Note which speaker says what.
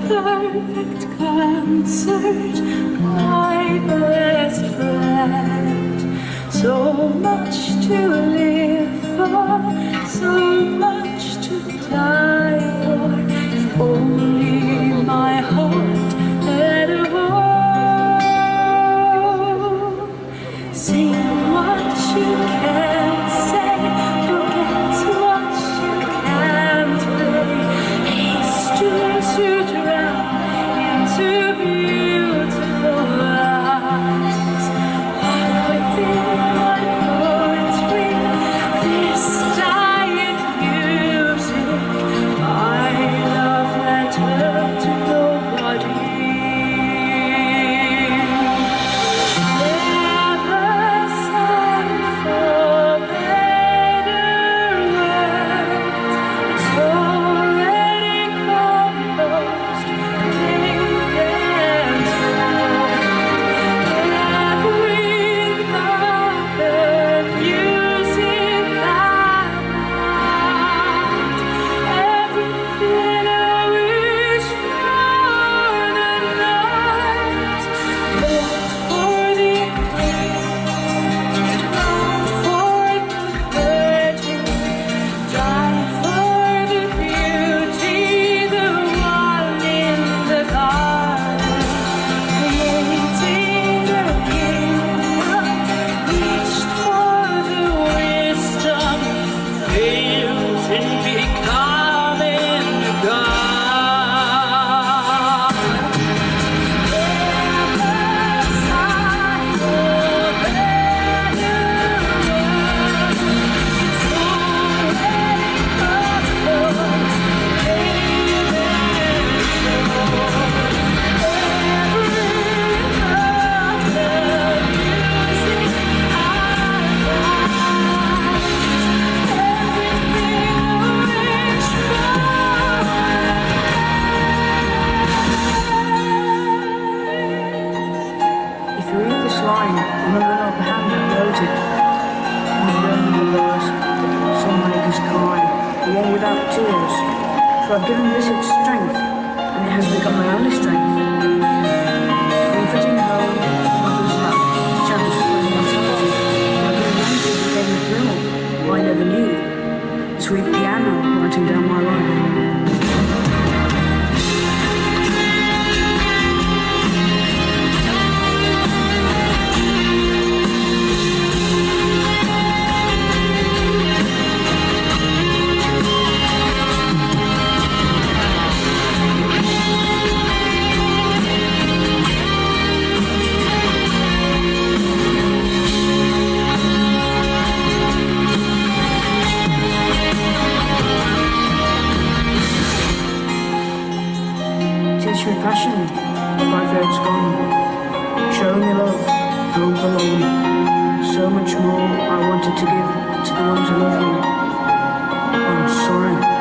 Speaker 1: perfect concert, my best friend. So much to live for, so much to die for. If only my heart had a home. Say what you can't say, forget what you can't play. Haste to drown into beautiful eyes. Walk within my poetry, this dying music. My love letter to nobody. Never sang for better words. It's already composed, pink and every other music I want, everything I wish for the night. Look for the long for the virgin, die for the beauty, the one in the garden, creating the kingdom, reached for the wisdom, failed in becoming God. Never sigh for better words. It's already composed, paved and sure. Every other music I want, everything I wish for.
Speaker 2: If you read this line, remember not the hand that wrote it. And the rain in the verse, some make us cry, the one without tears. For I've given this its strength, and it has become my only strength. Comforting home, mother's love, chance for immortality. Like a romantic became a thrill, I never knew. Sweet piano writing down my life. Teach me passion, my fate's gone. Show me love, hope alone. So much more I wanted to give to the ones who love me. I'm sorry.